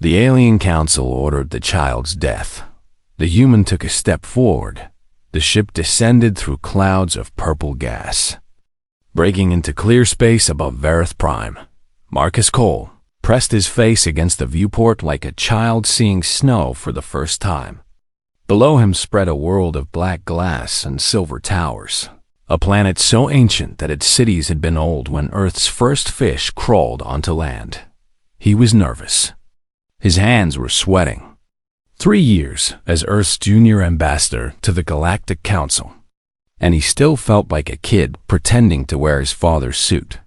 The alien council ordered the child's death. The human took a step forward. The ship descended through clouds of purple gas. Breaking into clear space above Verith Prime, Marcus Cole pressed his face against the viewport like a child seeing snow for the first time. Below him spread a world of black glass and silver towers, a planet so ancient that its cities had been old when Earth's first fish crawled onto land. He was nervous. His hands were sweating. 3 years as Earth's junior ambassador to the Galactic Council, and he still felt like a kid pretending to wear his father's suit.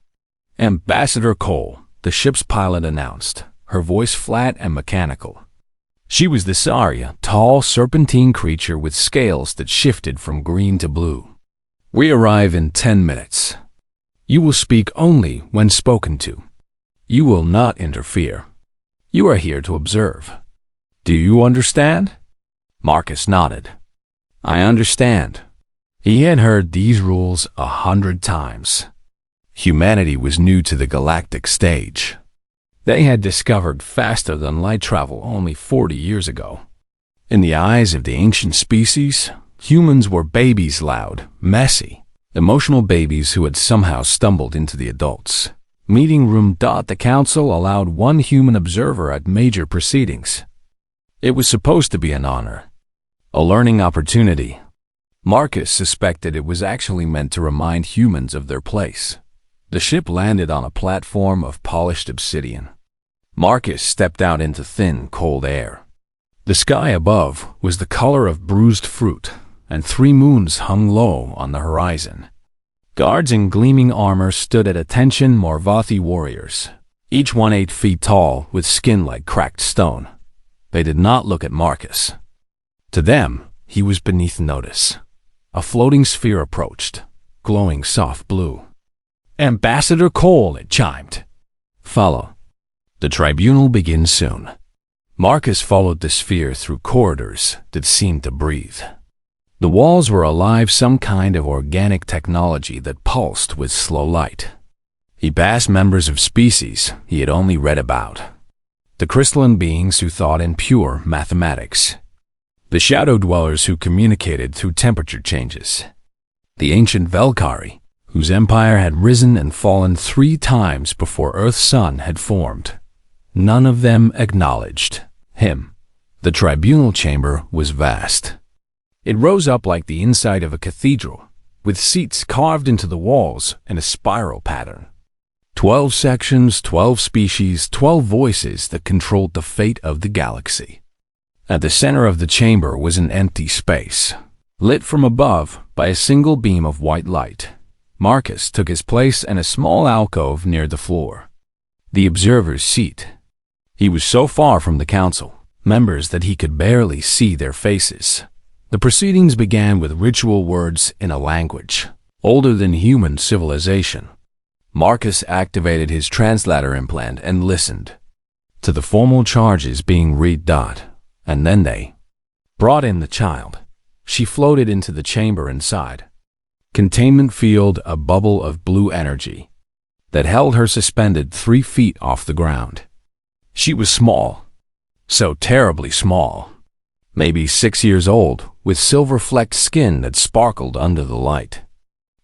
"Ambassador Cole," the ship's pilot announced, her voice flat and mechanical. She was the Saria, tall, serpentine creature with scales that shifted from green to blue. "We arrive in 10 minutes. You will speak only when spoken to. You will not interfere. You are here to observe. Do you understand?" Marcus nodded. "I understand." He had heard these rules 100 times. Humanity was new to the galactic stage. They had discovered faster than light travel only 40 years ago. In the eyes of the ancient species, humans were babies, loud, messy, emotional babies who had somehow stumbled into the adults. Meeting room. The council allowed one human observer at major proceedings. It was supposed to be an honor, a learning opportunity. Marcus suspected it was actually meant to remind humans of their place. The ship landed on a platform of polished obsidian. Marcus stepped out into thin, cold air. The sky above was the color of bruised fruit, and 3 moons hung low on the horizon. Guards in gleaming armor stood at attention, Morvathi warriors, each one 8 feet tall with skin like cracked stone. They did not look at Marcus. To them, he was beneath notice. A floating sphere approached, glowing soft blue. "Ambassador Cole," it chimed. "Follow. The tribunal begins soon." Marcus followed the sphere through corridors that seemed to breathe. The walls were alive, some kind of organic technology that pulsed with slow light. He passed members of species he had only read about. The crystalline beings who thought in pure mathematics. The shadow dwellers who communicated through temperature changes. The ancient Velkari, whose empire had risen and fallen 3 times before Earth's sun had formed. None of them acknowledged him. The tribunal chamber was vast. It rose up like the inside of a cathedral, with seats carved into the walls in a spiral pattern. 12 sections, 12 species, 12 voices that controlled the fate of the galaxy. At the center of the chamber was an empty space, lit from above by a single beam of white light. Marcus took his place in a small alcove near the floor, the observer's seat. He was so far from the council members that he could barely see their faces. The proceedings began with ritual words in a language older than human civilization. Marcus activated his translator implant and listened to the formal charges being read. And then they brought in the child. She floated into the chamber inside. Containment field, a bubble of blue energy that held her suspended 3 feet off the ground. She was small, so terribly small, maybe 6 years old, with silver-flecked skin that sparkled under the light.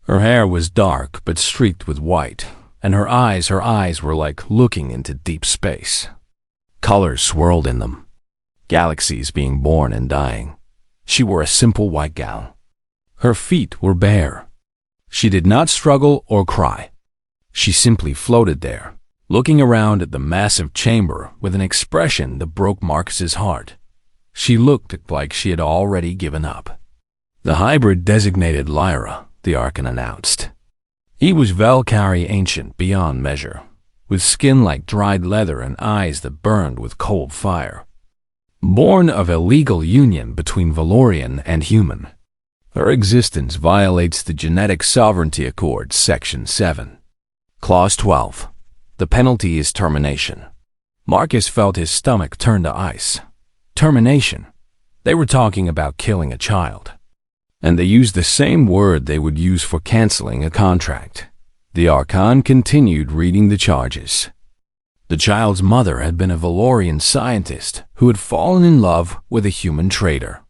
Her hair was dark but streaked with white, and her eyes were like looking into deep space. Colors swirled in them, galaxies being born and dying. She wore a simple white gown. Her feet were bare. She did not struggle or cry. She simply floated there, looking around at the massive chamber with an expression that broke Marcus's heart. She looked like she had already given up. The hybrid designated Lyra, the Archon announced. He was Velkari ancient beyond measure, with skin like dried leather and eyes that burned with cold fire. Born of a legal union between Valorian and human. Her existence violates the Genetic Sovereignty Accord, Section 7. Clause 12. The penalty is termination. Marcus felt his stomach turn to ice. Termination. They were talking about killing a child. And they used the same word they would use for canceling a contract. The Archon continued reading the charges. The child's mother had been a Valorian scientist who had fallen in love with a human trader.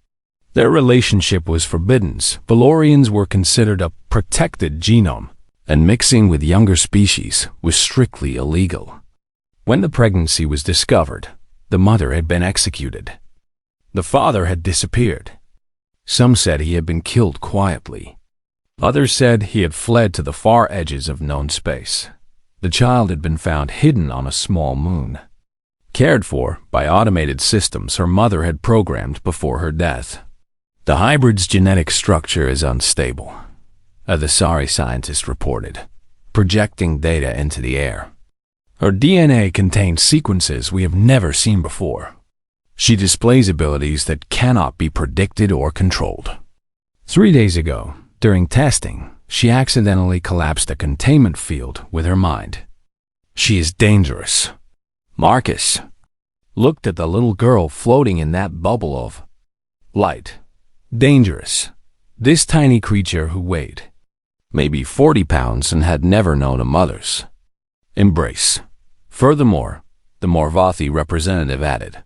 Their relationship was forbidden. Valorians were considered a protected genome, and mixing with younger species was strictly illegal. When the pregnancy was discovered, the mother had been executed. The father had disappeared. Some said he had been killed quietly. Others said he had fled to the far edges of known space. The child had been found hidden on a small moon. Cared for by automated systems her mother had programmed before her death. The hybrid's genetic structure is unstable, a Thesari scientist reported, projecting data into the air. Her DNA contains sequences we have never seen before. She displays abilities that cannot be predicted or controlled. 3 days ago, during testing, she accidentally collapsed a containment field with her mind. She is dangerous. Marcus looked at the little girl floating in that bubble of light. Dangerous. This tiny creature who weighed maybe 40 pounds and had never known a mother's embrace. Furthermore, the Morvathi representative added,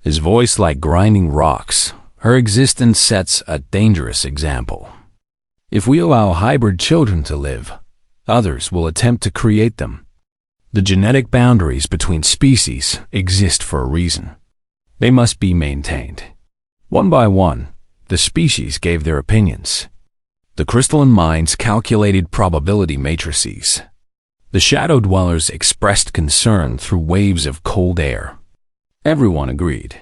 his voice like grinding rocks, her existence sets a dangerous example. If we allow hybrid children to live, others will attempt to create them. The genetic boundaries between species exist for a reason. They must be maintained. One by one, the species gave their opinions. The crystalline minds calculated probability matrices. The shadow dwellers expressed concern through waves of cold air. Everyone agreed.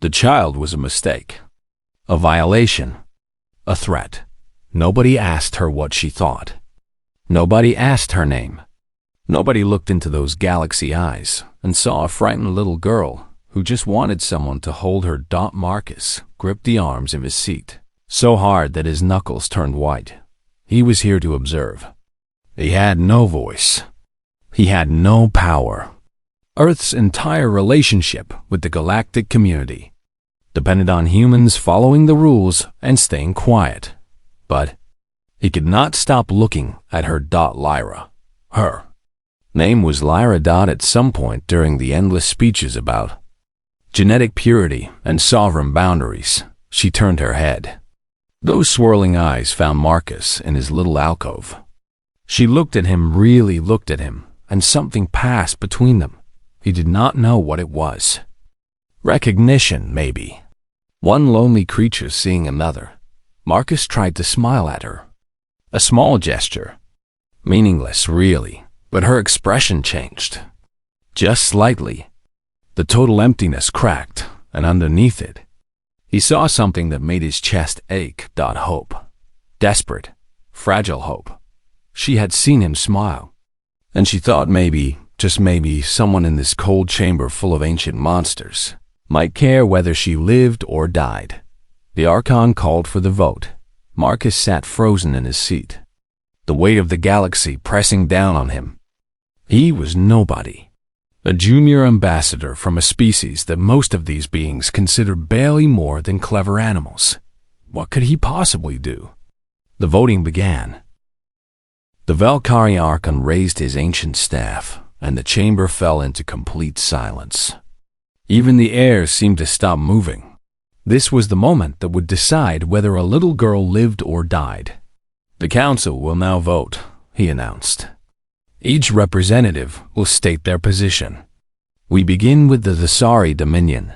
The child was a mistake, a violation, a threat. Nobody asked her what she thought. Nobody asked her name. Nobody looked into those galaxy eyes and saw a frightened little girl who just wanted someone to hold her. Marcus gripped the arms of his seat so hard that his knuckles turned white. He was here to observe. He had no voice. He had no power. Earth's entire relationship with the galactic community depended on humans following the rules and staying quiet. But he could not stop looking at her. Lyra. Her name was Lyra. At some point during the endless speeches about genetic purity and sovereign boundaries, she turned her head. Those swirling eyes found Marcus in his little alcove. She looked at him, really looked at him, and something passed between them. He did not know what it was. Recognition, maybe. One lonely creature seeing another. Marcus tried to smile at her. A small gesture. Meaningless, really, but her expression changed. Just slightly. The total emptiness cracked, and underneath it, he saw something that made his chest ache. Hope. Desperate, fragile hope. She had seen him smile, and she thought maybe, just maybe, someone in this cold chamber full of ancient monsters might care whether she lived or died. The Archon called for the vote. Marcus sat frozen in his seat, the weight of the galaxy pressing down on him. He was nobody, a junior ambassador from a species that most of these beings considered barely more than clever animals. What could he possibly do? The voting began. The Valkyrie Archon raised his ancient staff, and the chamber fell into complete silence. Even the air seemed to stop moving. This was the moment that would decide whether a little girl lived or died. The council will now vote, he announced. Each representative will state their position. We begin with the Thesari Dominion.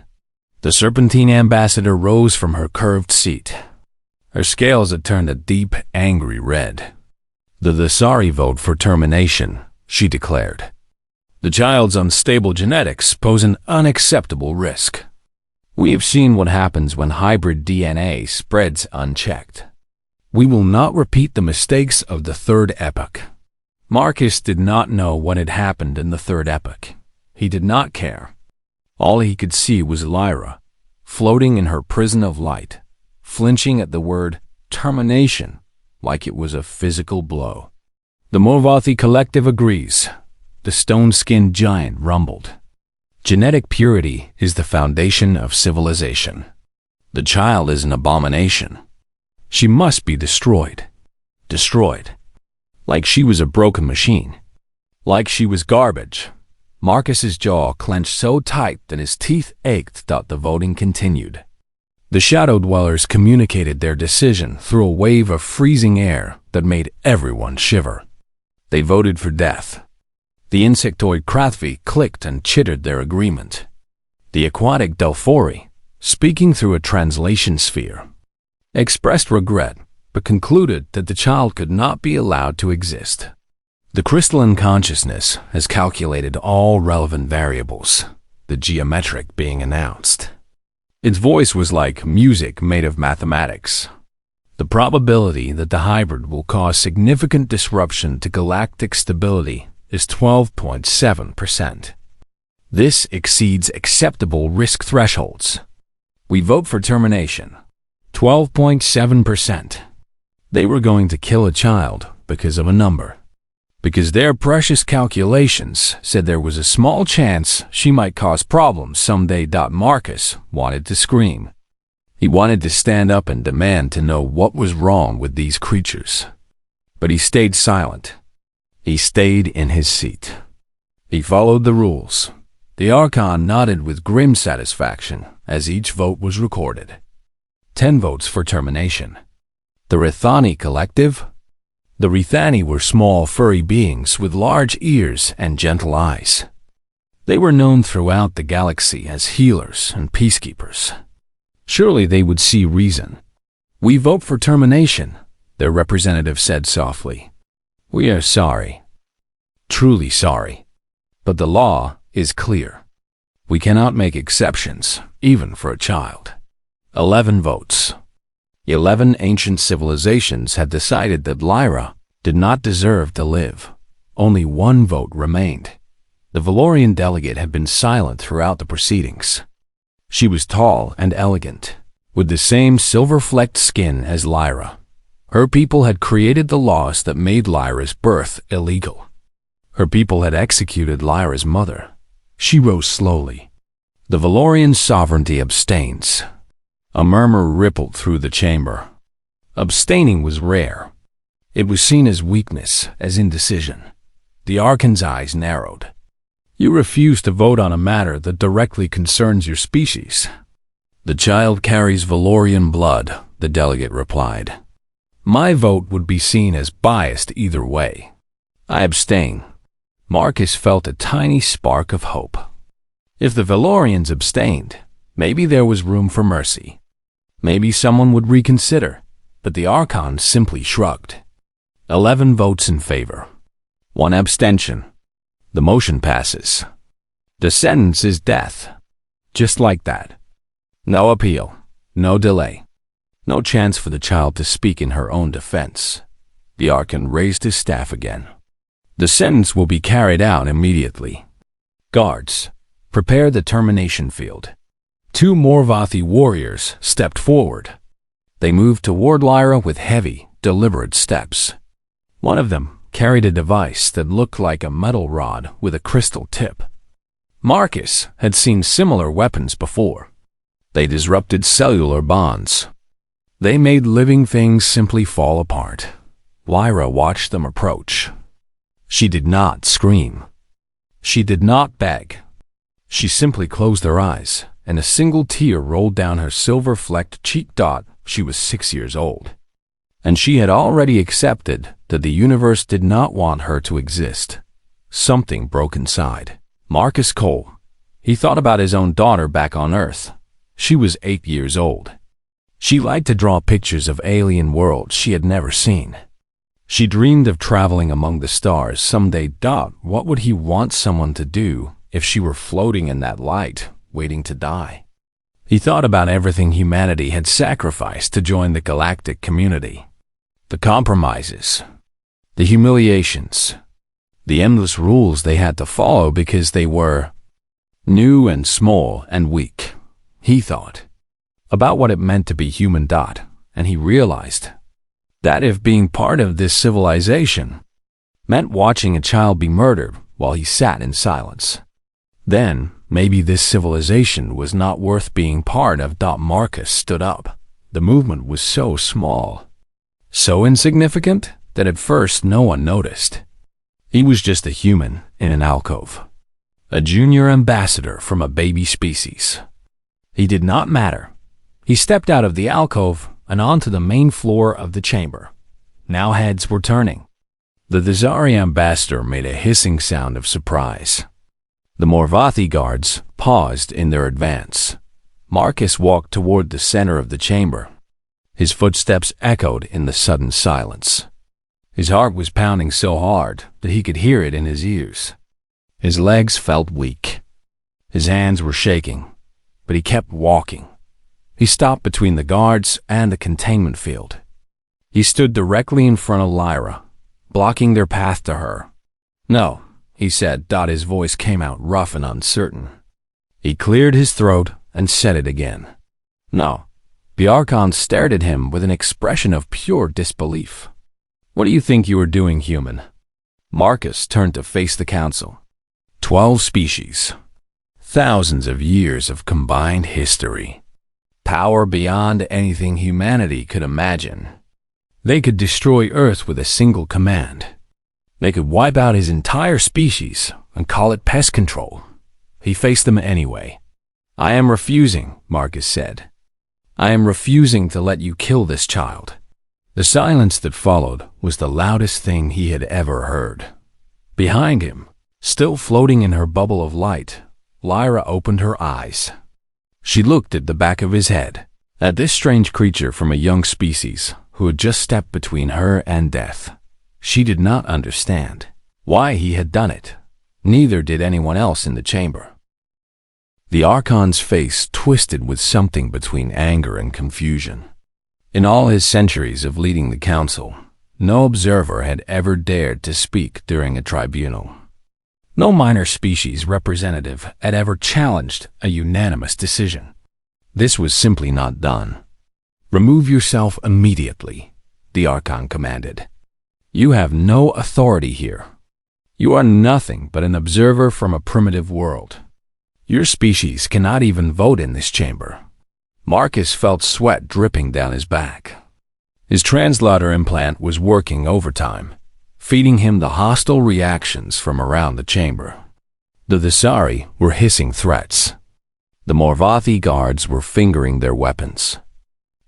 The Serpentine ambassador rose from her curved seat. Her scales had turned a deep, angry red. The Thesari vote for termination, she declared. The child's unstable genetics pose an unacceptable risk. We have seen what happens when hybrid DNA spreads unchecked. We will not repeat the mistakes of the third epoch. Marcus did not know what had happened in the third epoch. He did not care. All he could see was Lyra, floating in her prison of light, flinching at the word termination like it was a physical blow. The Morvathi collective agrees. The stone-skinned giant rumbled. Genetic purity is the foundation of civilization. The child is an abomination. She must be destroyed. Destroyed. Like she was a broken machine. Like she was garbage. Marcus's jaw clenched so tight that his teeth ached. The voting continued. The Shadow Dwellers communicated their decision through a wave of freezing air that made everyone shiver. They voted for death. The insectoid Krathvi clicked and chittered their agreement. The aquatic Delphori, speaking through a translation sphere, expressed regret but concluded that the child could not be allowed to exist. The crystalline consciousness has calculated all relevant variables, the geometric being announced. Its voice was like music made of mathematics. The probability that the hybrid will cause significant disruption to galactic stability is 12.7%. This exceeds acceptable risk thresholds. We vote for termination. 12.7%. They were going to kill a child because of a number. Because their precious calculations said there was a small chance she might cause problems someday. Marcus wanted to scream. He wanted to stand up and demand to know what was wrong with these creatures. But he stayed silent. He stayed in his seat. He followed the rules. The Archon nodded with grim satisfaction as each vote was recorded. 10 votes for termination. The Rithani Collective. The Rithani were small furry beings with large ears and gentle eyes. They were known throughout the galaxy as healers and peacekeepers. Surely they would see reason. We vote for termination, their representative said softly. We are sorry. Truly sorry. But the law is clear. We cannot make exceptions, even for a child. 11 votes. 11 ancient civilizations had decided that Lyra did not deserve to live. Only one vote remained. The Valorian delegate had been silent throughout the proceedings. She was tall and elegant, with the same silver-flecked skin as Lyra. Her people had created the laws that made Lyra's birth illegal. Her people had executed Lyra's mother. She rose slowly. The Valorian sovereignty abstains. A murmur rippled through the chamber. Abstaining was rare. It was seen as weakness, as indecision. The Archon's eyes narrowed. You refuse to vote on a matter that directly concerns your species. The child carries Valorian blood, the delegate replied. My vote would be seen as biased either way. I abstain. Marcus felt a tiny spark of hope. If the Valorians abstained, maybe there was room for mercy. Maybe someone would reconsider, but the Archon simply shrugged. 11 votes in favor. 1 abstention. The motion passes. The sentence is death. Just like that. No appeal. No delay. No chance for the child to speak in her own defense. The Archon raised his staff again. The sentence will be carried out immediately. Guards, prepare the termination field. 2 Morvathi warriors stepped forward. They moved toward Lyra with heavy, deliberate steps. One of them carried a device that looked like a metal rod with a crystal tip. Marcus had seen similar weapons before. They disrupted cellular bonds. They made living things simply fall apart. Lyra watched them approach. She did not scream. She did not beg. She simply closed her eyes, and a single tear rolled down her silver-flecked cheek. She was 6 years old. And she had already accepted that the universe did not want her to exist. Something broke inside. Marcus Cole. He thought about his own daughter back on Earth. She was 8 years old. She liked to draw pictures of alien worlds she had never seen. She dreamed of traveling among the stars someday. What would he want someone to do if she were floating in that light, waiting to die? He thought about everything humanity had sacrificed to join the galactic community. The compromises, the humiliations, the endless rules they had to follow because they were new and small and weak. He thought about what it meant to be human. And he realized that if being part of this civilization meant watching a child be murdered while he sat in silence, then maybe this civilization was not worth being part of. Marcus stood up. The movement was so small, so insignificant that at first no one noticed. He was just a human in an alcove. a junior ambassador from a baby species. He did not matter. He stepped out of the alcove and onto the main floor of the chamber. Now heads were turning. The Thesari ambassador made a hissing sound of surprise. The Morvathi guards paused in their advance. Marcus walked toward the center of the chamber. His footsteps echoed in the sudden silence. His heart was pounding so hard that he could hear it in his ears. His legs felt weak. His hands were shaking, but he kept walking. He stopped between the guards and the containment field. He stood directly in front of Lyra, blocking their path to her. "No," he said. His voice came out rough and uncertain. He cleared his throat and said it again. "No." The Archon stared at him with an expression of pure disbelief. "What do you think you are doing, human?" Marcus turned to face the council. 12 species. Thousands of years of combined history. Power beyond anything humanity could imagine. They could destroy Earth with a single command. They could wipe out his entire species and call it pest control. He faced them anyway. "I am refusing," Marcus said. "I am refusing to let you kill this child." The silence that followed was the loudest thing he had ever heard. Behind him, still floating in her bubble of light, Lyra opened her eyes. She looked at the back of his head, at this strange creature from a young species who had just stepped between her and death. She did not understand why he had done it. Neither did anyone else in the chamber. The Archon's face twisted with something between anger and confusion. In all his centuries of leading the council, no observer had ever dared to speak during a tribunal. No minor species representative had ever challenged a unanimous decision. This was simply not done. "Remove yourself immediately," the Archon commanded. "You have no authority here. You are nothing but an observer from a primitive world. Your species cannot even vote in this chamber." Marcus felt sweat dripping down his back. His translator implant was working overtime, feeding him the hostile reactions from around the chamber. The Thesari were hissing threats. The Morvathi guards were fingering their weapons.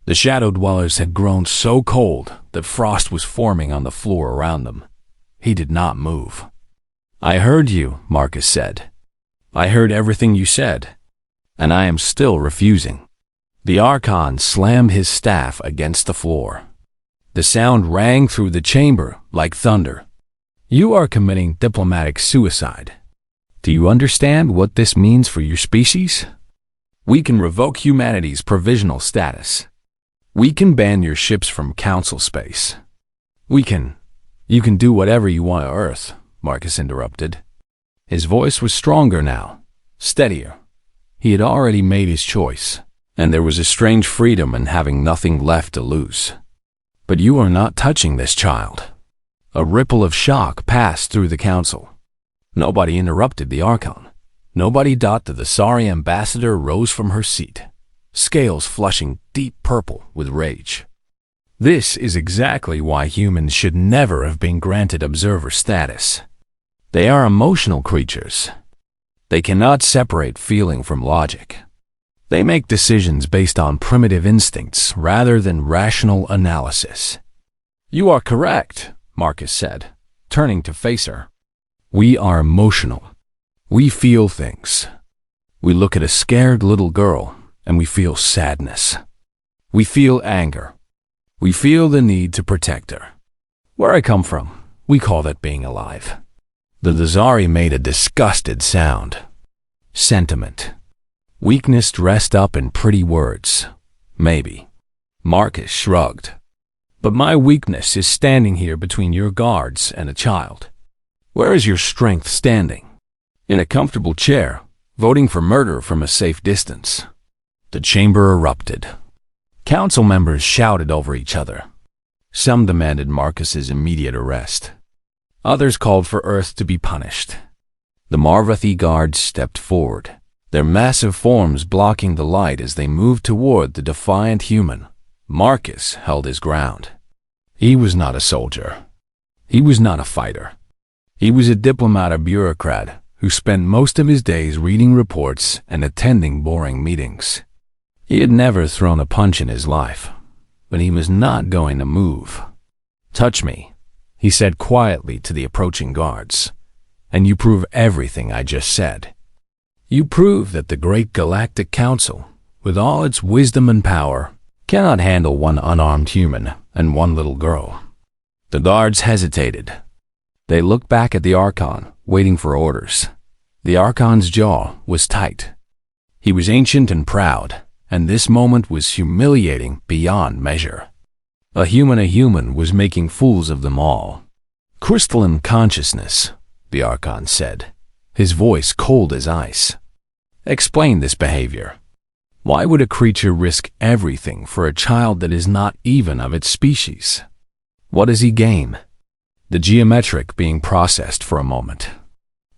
The Shadow Dwellers had grown so cold that frost was forming on the floor around them. He did not move. "I heard you," Marcus said. "I heard everything you said, and I am still refusing." The Archon slammed his staff against the floor. The sound rang through the chamber like thunder. "You are committing diplomatic suicide. Do you understand what this means for your species? We can revoke humanity's provisional status. We can ban your ships from council space. You can do whatever you want to Earth," Marcus interrupted. His voice was stronger now, steadier. He had already made his choice, and there was a strange freedom in having nothing left to lose. "But you are not touching this child." A ripple of shock passed through the council. Nobody interrupted the Archon. Nobody. The Thesari ambassador rose from her seat, scales flushing deep purple with rage. "This is exactly why humans should never have been granted observer status. They are emotional creatures. They cannot separate feeling from logic. They make decisions based on primitive instincts rather than rational analysis." "You are correct," Marcus said, turning to face her. "We are emotional. We feel things. We look at a scared little girl and we feel sadness. We feel anger. We feel the need to protect her. Where I come from, we call that being alive." The Thesari made a disgusted sound. "Sentiment. Weakness dressed up in pretty words. Maybe." Marcus shrugged. "But my weakness is standing here between your guards and a child. Where is your strength standing? In a comfortable chair, voting for murder from a safe distance." The chamber erupted. Council members shouted over each other. Some demanded Marcus's immediate arrest. Others called for Earth to be punished. The Morvathi guards stepped forward, their massive forms blocking the light as they moved toward the defiant human. Marcus held his ground. He was not a soldier. He was not a fighter. He was a diplomat or bureaucrat who spent most of his days reading reports and attending boring meetings. He had never thrown a punch in his life, but he was not going to move. "Touch me," he said quietly to the approaching guards, "and you prove everything I just said. You prove that the great Galactic Council, with all its wisdom and power, cannot handle one unarmed human and one little girl." The guards hesitated. They looked back at the Archon, waiting for orders. The Archon's jaw was tight. He was ancient and proud, and this moment was humiliating beyond measure. A human was making fools of them all. "Crystalline consciousness," the Archon said, his voice cold as ice. "Explain this behavior. Why would a creature risk everything for a child that is not even of its species? What does he gain?" The geometric being processed for a moment.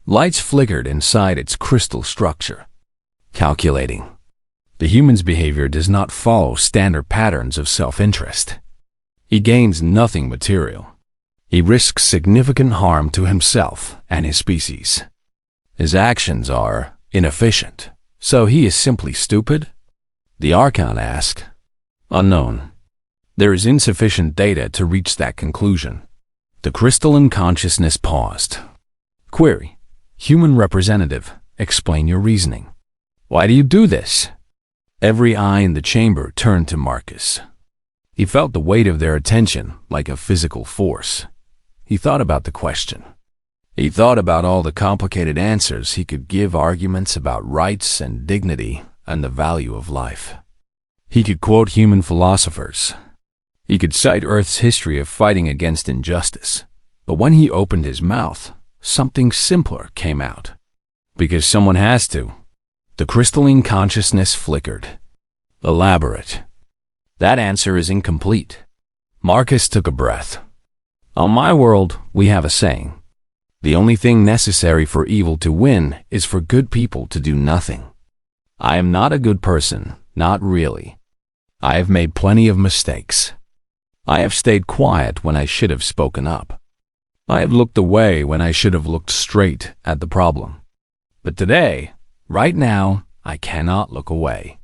Lights flickered inside its crystal structure. Calculating. The human's behavior does not follow standard patterns of self-interest. He gains nothing material. He risks significant harm to himself and his species. His actions are inefficient, so he is simply stupid? The Archon asked. Unknown. There is insufficient data to reach that conclusion. The crystalline consciousness paused. Query. Human representative, explain your reasoning. Why do you do this? Every eye in the chamber turned to Marcus. He felt the weight of their attention like a physical force. He thought about the question. He thought about all the complicated answers he could give, arguments about rights and dignity and the value of life. He could quote human philosophers. He could cite Earth's history of fighting against injustice. But when he opened his mouth, something simpler came out. Because someone has to. The crystalline consciousness flickered. Elaborate. That answer is incomplete. Marcus took a breath. On my world, we have a saying. The only thing necessary for evil to win is for good people to do nothing. I am not a good person, not really. I have made plenty of mistakes. I have stayed quiet when I should have spoken up. I have looked away when I should have looked straight at the problem. But today, right now, I cannot look away.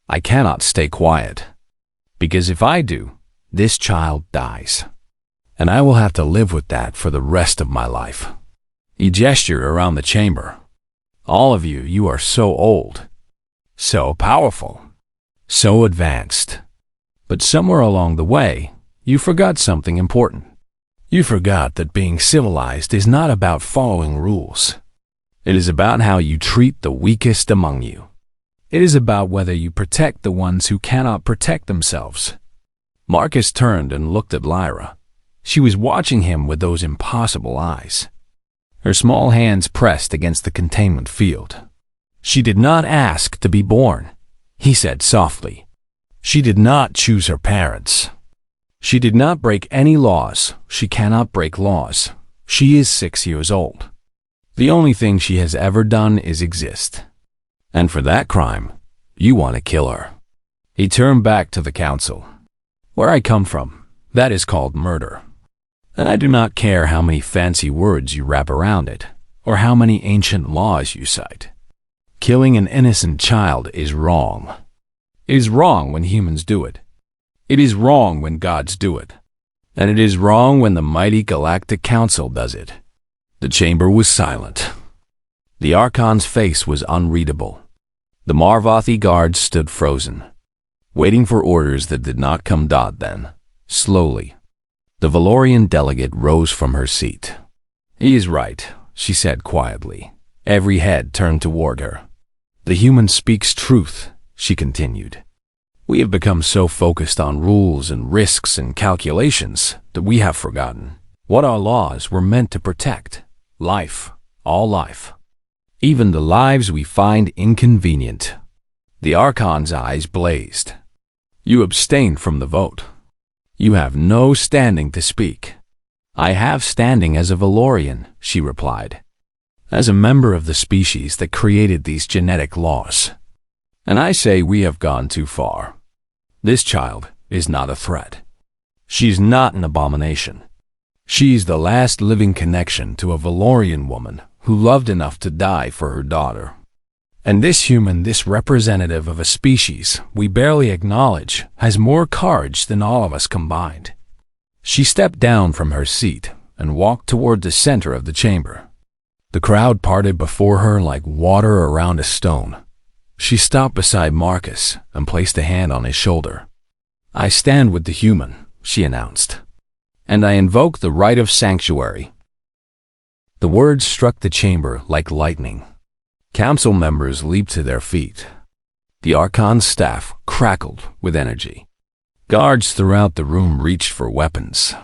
I cannot stay quiet. Because if I do, this child dies. And I will have to live with that for the rest of my life. He gestured around the chamber. All of you, you are so old, so powerful, so advanced. But somewhere along the way, you forgot something important. You forgot that being civilized is not about following rules. It is about how you treat the weakest among you. It is about whether you protect the ones who cannot protect themselves. Marcus turned and looked at Lyra. She was watching him with those impossible eyes. Her small hands pressed against the containment field. She did not ask to be born, he said softly. She did not choose her parents. She did not break any laws. She cannot break laws. She is 6 years old. The only thing she has ever done is exist. And for that crime, you want to kill her. He turned back to the council. Where I come from, that is called murder. And I do not care how many fancy words you wrap around it, or how many ancient laws you cite. Killing an innocent child is wrong. It is wrong when humans do it. It is wrong when gods do it. And it is wrong when the mighty Galactic Council does it. The chamber was silent. The Archon's face was unreadable. The Marvothi guards stood frozen, waiting for orders that did not come. Then, slowly, the Valorian delegate rose from her seat. He is right, she said quietly. Every head turned toward her. The human speaks truth, she continued. We have become so focused on rules and risks and calculations that we have forgotten what our laws were meant to protect. Life, all life. Even the lives we find inconvenient. The Archon's eyes blazed. You abstained from the vote. You have no standing to speak. I have standing as a Valorian, she replied. As a member of the species that created these genetic laws. And I say we have gone too far. This child is not a threat. She's not an abomination. She's the last living connection to a Valorian woman who loved enough to die for her daughter. And this human, this representative of a species we barely acknowledge, has more courage than all of us combined. She stepped down from her seat and walked toward the center of the chamber. The crowd parted before her like water around a stone. She stopped beside Marcus and placed a hand on his shoulder. "I stand with the human," she announced, "and I invoke the right of sanctuary." The words struck the chamber like lightning. Council members leaped to their feet. The Archon's staff crackled with energy. Guards throughout the room reached for weapons.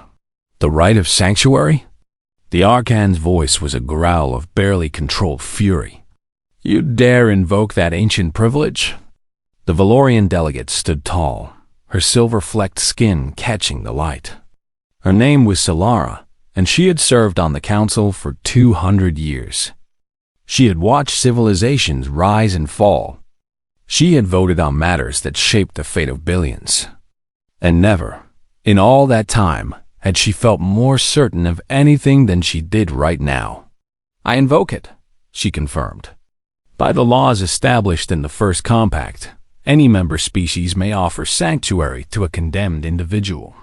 "The right of sanctuary?" The Archon's voice was a growl of barely controlled fury. "You dare invoke that ancient privilege?" The Valorian delegate stood tall, her silver-flecked skin catching the light. Her name was Solara, and she had served on the council for 200 years. She had watched civilizations rise and fall. She had voted on matters that shaped the fate of billions. And never, in all that time, had she felt more certain of anything than she did right now. "I invoke it," she confirmed. "By the laws established in the First Compact, any member species may offer sanctuary to a condemned individual.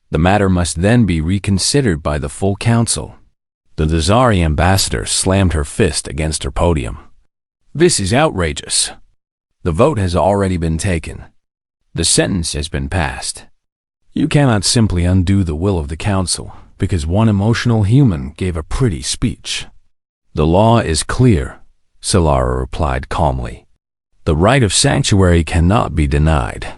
The matter must then be reconsidered by the full council." The Dazari ambassador slammed her fist against her podium. "This is outrageous. The vote has already been taken. The sentence has been passed. You cannot simply undo the will of the council because one emotional human gave a pretty speech." "The law is clear," Solara replied calmly. "The right of sanctuary cannot be denied."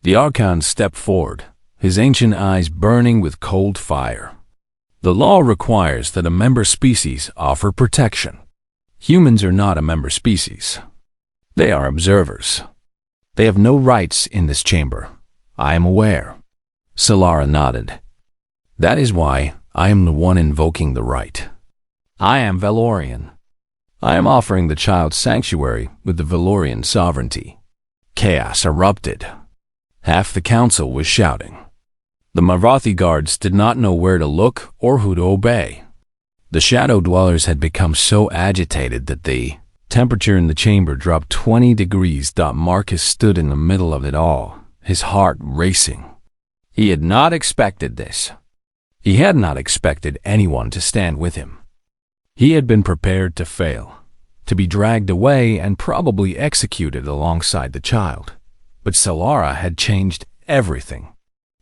The Archon stepped forward, his ancient eyes burning with cold fire. "The law requires that a member species offer protection. Humans are not a member species. They are observers. They have no rights in this chamber. I am aware." Solara nodded. "That is why I am the one invoking the right. I am Valorian. I am offering the child sanctuary with the Valorian sovereignty." Chaos erupted. Half the council was shouting. The Marathi guards did not know where to look or who to obey. The shadow dwellers had become so agitated that the temperature in the chamber dropped 20 degrees. Marcus stood in the middle of it all, his heart racing. He had not expected this. He had not expected anyone to stand with him. He had been prepared to fail, to be dragged away and probably executed alongside the child. But Solara had changed everything.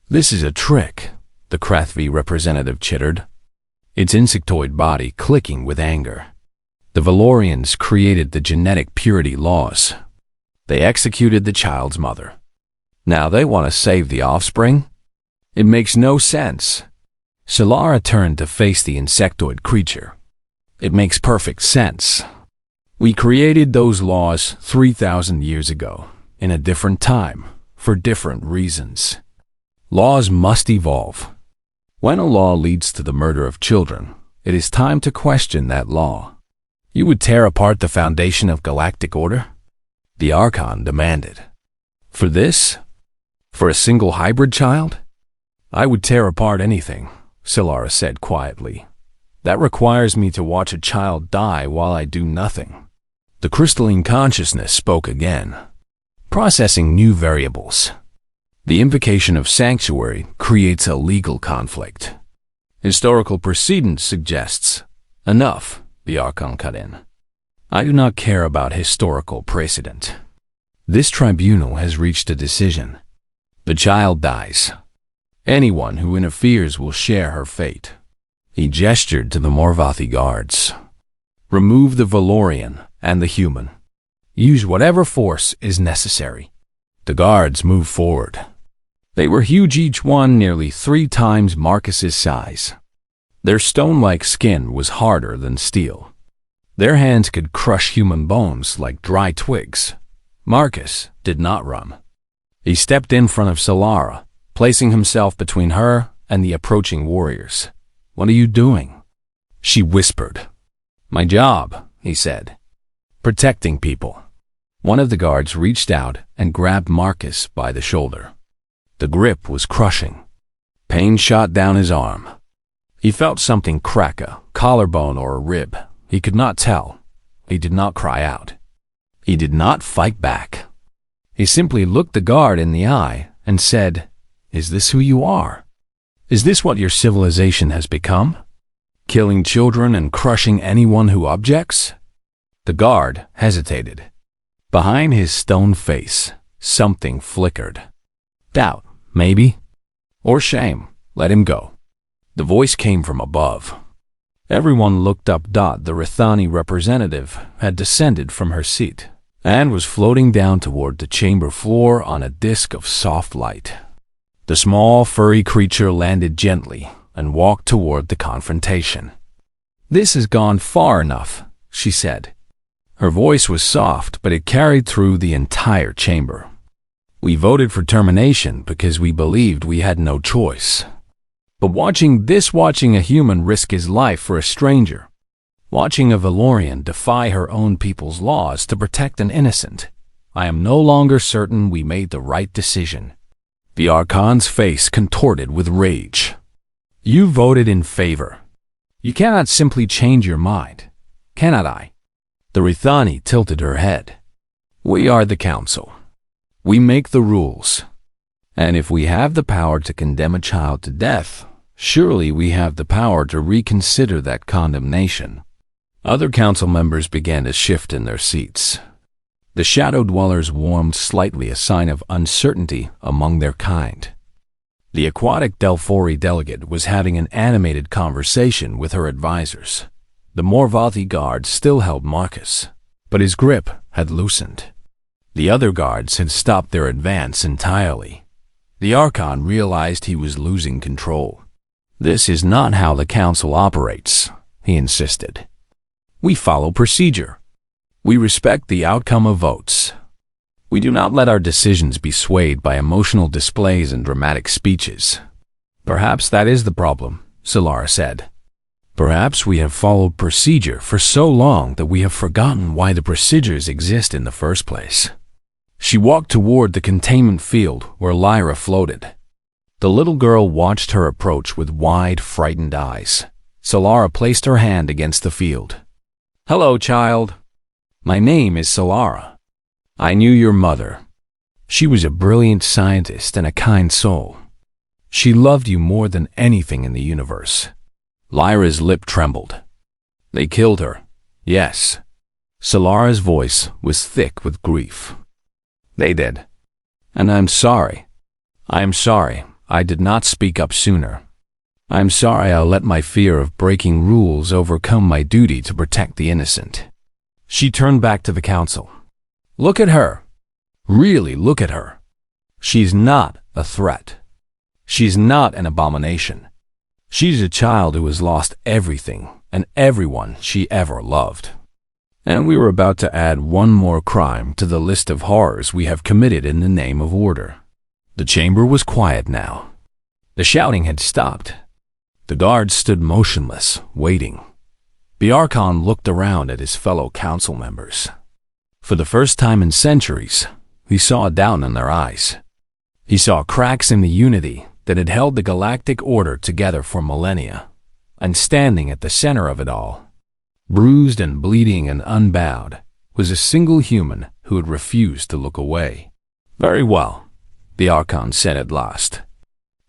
"This is a trick," the Krathvi representative chittered, its insectoid body clicking with anger. "The Valorians created the genetic purity laws. They executed the child's mother. Now they want to save the offspring? It makes no sense." Solara turned to face the insectoid creature. "It makes perfect sense. We created those laws 3,000 years ago, in a different time, for different reasons. Laws must evolve. When a law leads to the murder of children, it is time to question that law. You would tear apart the foundation of galactic order?" the Archon demanded. "For this? For a single hybrid child?" "I would tear apart anything," Solara said quietly. "That requires me to watch a child die while I do nothing." The crystalline consciousness spoke again, processing new variables. "The invocation of sanctuary creates a legal conflict. Historical precedent suggests..." "Enough," the Archon cut in. "I do not care about historical precedent. This tribunal has reached a decision. The child dies. Anyone who interferes will share her fate." He gestured to the Morvathi guards. "Remove the Valorian and the human. Use whatever force is necessary." The guards moved forward. They were huge, each one nearly 3 times Marcus's size. Their stone-like skin was harder than steel. Their hands could crush human bones like dry twigs. Marcus did not run. He stepped in front of Solara, placing himself between her and the approaching warriors. "What are you doing?" she whispered. "My job," he said. "Protecting people." One of the guards reached out and grabbed Marcus by the shoulder. The grip was crushing. Pain shot down his arm. He felt something crack, a collarbone or a rib. He could not tell. He did not cry out. He did not fight back. He simply looked the guard in the eye and said, "Is this who you are? Is this what your civilization has become? Killing children and crushing anyone who objects?" The guard hesitated. Behind his stone face, something flickered. Doubt, maybe? Or shame. Let him go. The voice came from above. Everyone looked up. The Rithani representative had descended from her seat and was floating down toward the chamber floor on a disk of soft light. The small, furry creature landed gently and walked toward the confrontation. "This has gone far enough," she said. Her voice was soft, but it carried through the entire chamber. "We voted for termination because we believed we had no choice. But watching a human risk his life for a stranger, watching a Valorian defy her own people's laws to protect an innocent, I am no longer certain we made the right decision." The Archon's face contorted with rage. "You voted in favor. You cannot simply change your mind, cannot I?" The Rithani tilted her head. "We are the council. We make the rules. And if we have the power to condemn a child to death, surely we have the power to reconsider that condemnation." Other council members began to shift in their seats. The shadow dwellers warmed slightly, a sign of uncertainty among their kind. The aquatic Delphori delegate was having an animated conversation with her advisors. The Morvathi guard still held Marcus, but his grip had loosened. The other guards had stopped their advance entirely. The Archon realized he was losing control. "This is not how the council operates," he insisted. "We follow procedure. We respect the outcome of votes. We do not let our decisions be swayed by emotional displays and dramatic speeches." "Perhaps that is the problem," Solara said. "Perhaps we have followed procedure for so long that we have forgotten why the procedures exist in the first place." She walked toward the containment field where Lyra floated. The little girl watched her approach with wide, frightened eyes. Solara placed her hand against the field. "Hello, child. My name is Solara. I knew your mother. She was a brilliant scientist and a kind soul. She loved you more than anything in the universe." Lyra's lip trembled. "They killed her. Yes." Solara's voice was thick with grief. "They did. And I'm sorry. I'm sorry I did not speak up sooner. I'm sorry I let my fear of breaking rules overcome my duty to protect the innocent." She turned back to the council. "Look at her. Really look at her. She's not a threat. She's not an abomination. She's a child who has lost everything and everyone she ever loved. And we were about to add one more crime to the list of horrors we have committed in the name of order." The chamber was quiet now. The shouting had stopped. The guards stood motionless, waiting. The Archon looked around at his fellow council members. For the first time in centuries, he saw doubt in their eyes. He saw cracks in the unity that had held the galactic order together for millennia, and standing at the center of it all, bruised and bleeding and unbowed, was a single human who had refused to look away. "Very well," the Archon said at last.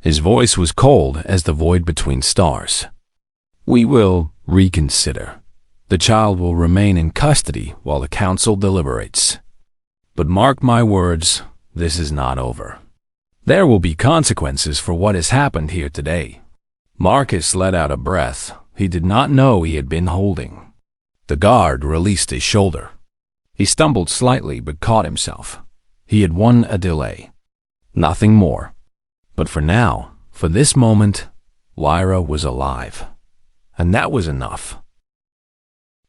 His voice was cold as the void between stars. "We will reconsider. The child will remain in custody while the council deliberates. But mark my words, this is not over. There will be consequences for what has happened here today." Marcus let out a breath he did not know he had been holding. The guard released his shoulder. He stumbled slightly but caught himself. He had won a delay. Nothing more. But for now, for this moment, Lyra was alive. And that was enough.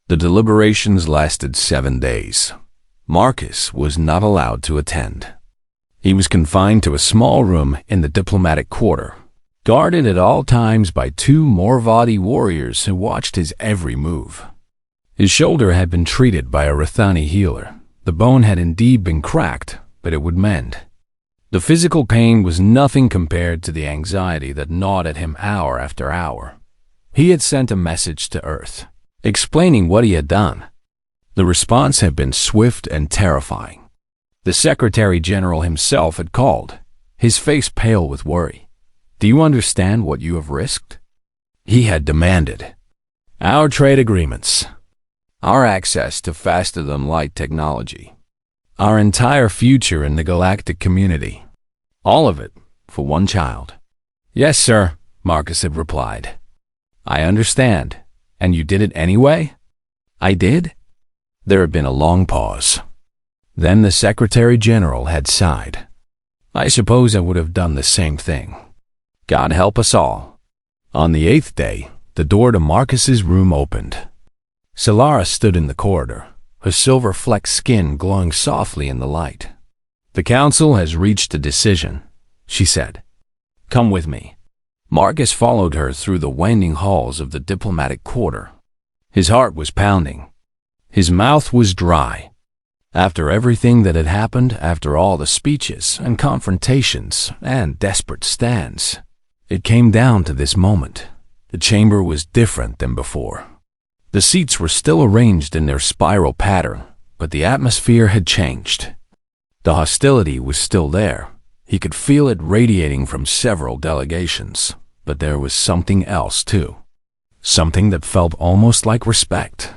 The deliberations lasted 7 days. Marcus was not allowed to attend. He was confined to a small room in the diplomatic quarter, guarded at all times by 2 Morvathi warriors who watched his every move. His shoulder had been treated by a Rithani healer. The bone had indeed been cracked, but it would mend. The physical pain was nothing compared to the anxiety that gnawed at him hour after hour. He had sent a message to Earth. explaining what he had done. The response had been swift and terrifying. The Secretary General himself had called, his face pale with worry. "Do you understand what you have risked?" He had demanded. "Our trade agreements. Our access to faster-than-light technology. Our entire future in the galactic community. All of it for one child." "Yes, sir," Marcus had replied. "I understand. And you did it anyway?" "I did?" There had been a long pause. Then the Secretary General had sighed. "I suppose I would have done the same thing. God help us all." On the 8th day, the door to Marcus's room opened. Solara stood in the corridor, her silver-flecked skin glowing softly in the light. "The Council has reached a decision," she said. "Come with me." Marcus followed her through the winding halls of the diplomatic quarter. His heart was pounding. His mouth was dry. After everything that had happened, after all the speeches and confrontations and desperate stands, it came down to this moment. The chamber was different than before. The seats were still arranged in their spiral pattern, but the atmosphere had changed. The hostility was still there. He could feel it radiating from several delegations, but there was something else too. Something that felt almost like respect.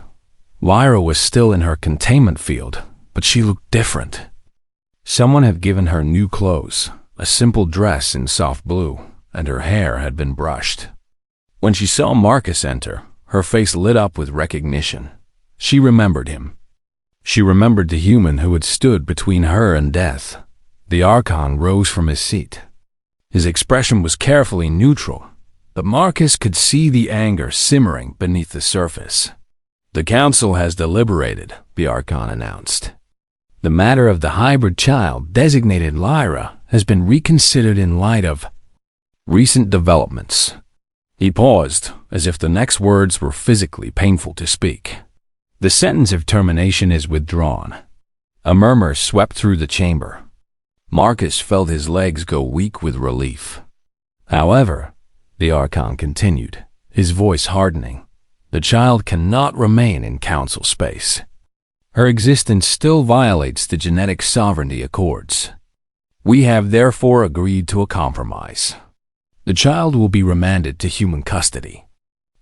Lyra was still in her containment field, but she looked different. Someone had given her new clothes, a simple dress in soft blue, and her hair had been brushed. When she saw Marcus enter, her face lit up with recognition. She remembered him. She remembered the human who had stood between her and death. The Archon rose from his seat. His expression was carefully neutral, but Marcus could see the anger simmering beneath the surface. "The Council has deliberated," the Archon announced. "The matter of the hybrid child designated Lyra has been reconsidered in light of recent developments." He paused, as if the next words were physically painful to speak. "The sentence of termination is withdrawn." A murmur swept through the chamber. Marcus felt his legs go weak with relief. "However," the Archon continued, his voice hardening, "the child cannot remain in Council space. Her existence still violates the genetic sovereignty accords. We have therefore agreed to a compromise. The child will be remanded to human custody.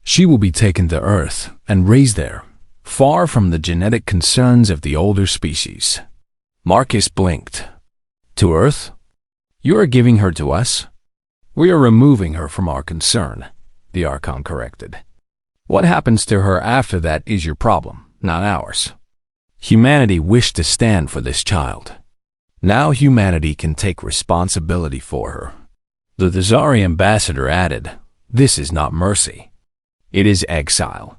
She will be taken to Earth and raised there, far from the genetic concerns of the older species." Marcus blinked. "To Earth? You are giving her to us?" "We are removing her from our concern," the Archon corrected. "What happens to her after that is your problem, not ours. Humanity wished to stand for this child. Now humanity can take responsibility for her." The Thesari ambassador added, "This is not mercy. It is exile.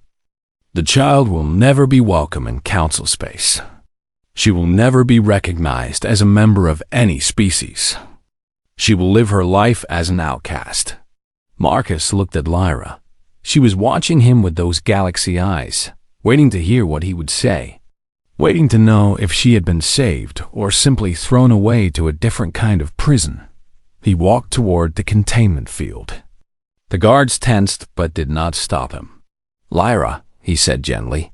The child will never be welcome in Council space. She will never be recognized as a member of any species. She will live her life as an outcast." Marcus looked at Lyra. She was watching him with those galaxy eyes, waiting to hear what he would say, waiting to know if she had been saved or simply thrown away to a different kind of prison. He walked toward the containment field. The guards tensed but did not stop him. "Lyra," he said gently,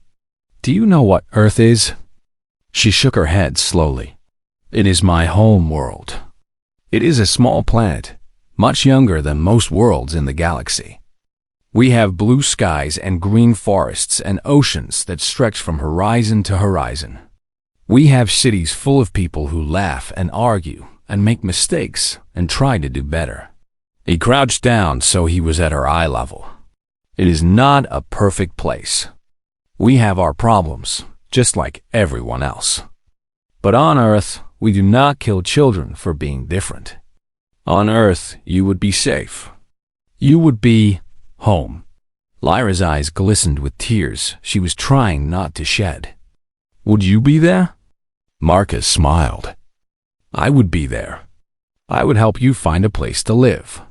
"do you know what Earth is?" She shook her head slowly. "It is my home world. It is a small planet, much younger than most worlds in the galaxy. We have blue skies and green forests and oceans that stretch from horizon to horizon. We have cities full of people who laugh and argue and make mistakes and try to do better." He crouched down so he was at her eye level. "It is not a perfect place. We have our problems, just like everyone else. But on Earth, we do not kill children for being different. On Earth, you would be safe. You would be home." Lyra's eyes glistened with tears she was trying not to shed. "Would you be there?" Marcus smiled. "I would be there. I would help you find a place to live.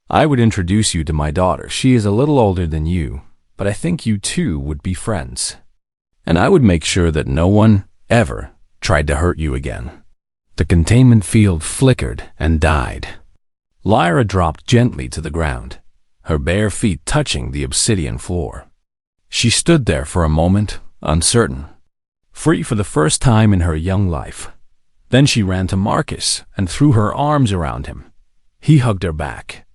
I would introduce you to my daughter. She is a little older than you, but I think you two would be friends. And I would make sure that no one ever tried to hurt you again." The containment field flickered and died. Lyra dropped gently to the ground, her bare feet touching the obsidian floor. She stood there for a moment, uncertain, free for the first time in her young life. Then she ran to Marcus and threw her arms around him. He hugged her back,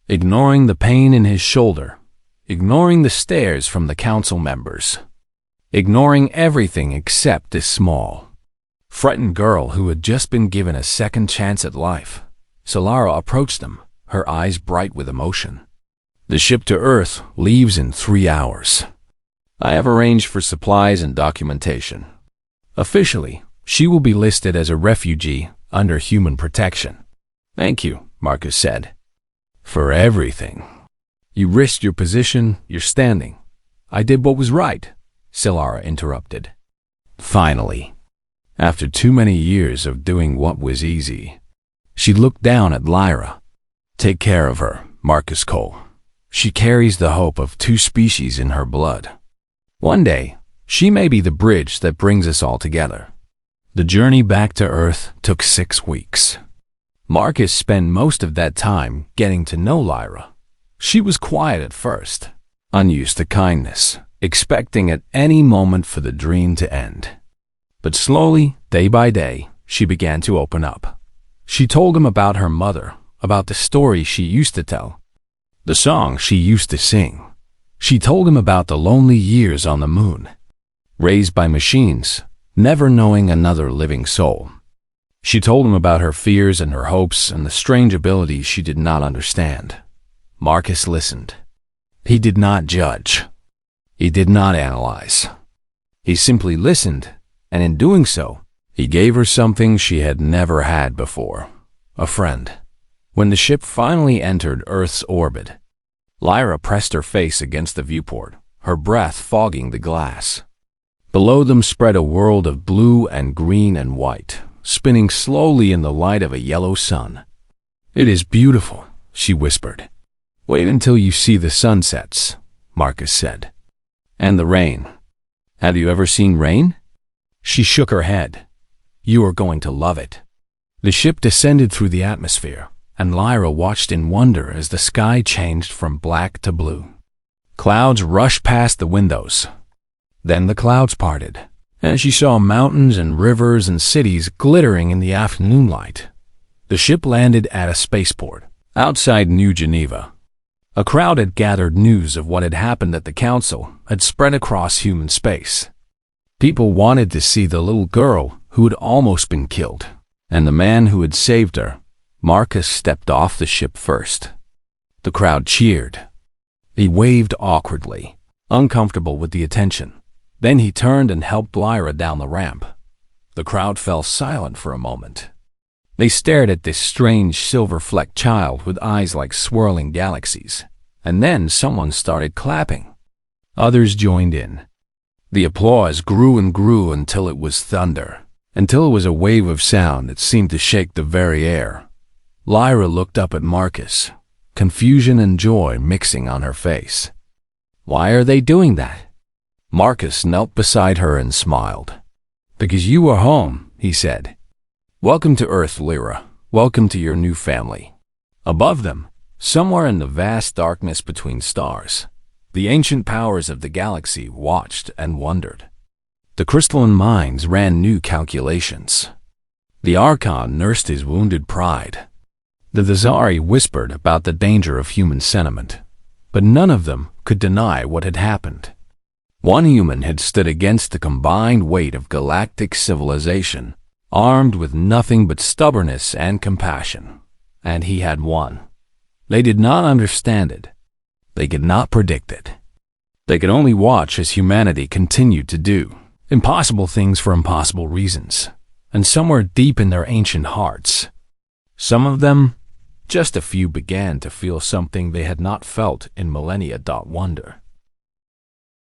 ignoring the pain in his shoulder, ignoring the stares from the council members, ignoring everything except this small, frightened girl who had just been given a second chance at life. Solara approached them, her eyes bright with emotion. The ship to Earth leaves in 3 hours. I have arranged for supplies and documentation. Officially, she will be listed as a refugee under human protection. Thank you, Marcus said. For everything. You risked your position, your standing. I did what was right, Solara interrupted. Finally, after too many years of doing what was easy, she looked down at Lyra. Take care of her, Marcus Cole. She carries the hope of 2 species in her blood. One day, she may be the bridge that brings us all together. The journey back to Earth took 6 weeks. Marcus spent most of that time getting to know Lyra. She was quiet at first, unused to kindness, expecting at any moment for the dream to end. But slowly, day by day, she began to open up. She told him about her mother, about the story she used to tell, the song she used to sing. She told him about the lonely years on the moon, raised by machines, never knowing another living soul. She told him about her fears and her hopes and the strange abilities she did not understand. Marcus listened. He did not judge. He did not analyze. He simply listened, and in doing so, he gave her something she had never had before, a friend. When the ship finally entered Earth's orbit, Lyra pressed her face against the viewport, her breath fogging the glass. Below them spread a world of blue and green and white, spinning slowly in the light of a yellow sun. It is beautiful, she whispered. Wait until you see the sunsets, Marcus said. And the rain. Have you ever seen rain? She shook her head. You are going to love it. The ship descended through the atmosphere, and Lyra watched in wonder as the sky changed from black to blue. Clouds rushed past the windows. Then the clouds parted, and she saw mountains and rivers and cities glittering in the afternoon light. The ship landed at a spaceport, outside New Geneva. A crowd had gathered. News of what had happened at the council had spread across human space. People wanted to see the little girl who had almost been killed, and the man who had saved her. Marcus stepped off the ship first. The crowd cheered. He waved awkwardly, uncomfortable with the attention. Then he turned and helped Lyra down the ramp. The crowd fell silent for a moment. They stared at this strange silver-flecked child with eyes like swirling galaxies. And then someone started clapping. Others joined in. The applause grew and grew until it was thunder, until it was a wave of sound that seemed to shake the very air. Lyra looked up at Marcus, confusion and joy mixing on her face. Why are they doing that? Marcus knelt beside her and smiled. Because you are home, he said. Welcome to Earth, Lyra. Welcome to your new family. Above them, somewhere in the vast darkness between stars, the ancient powers of the galaxy watched and wondered. The crystalline minds ran new calculations. The Archon nursed his wounded pride. The Thazari whispered about the danger of human sentiment, but none of them could deny what had happened. One human had stood against the combined weight of galactic civilization, armed with nothing but stubbornness and compassion, and he had won. They did not understand it. They could not predict it. They could only watch as humanity continued to do impossible things for impossible reasons, and somewhere deep in their ancient hearts, some of them, just a few, began to feel something they had not felt in millennia. Wonder.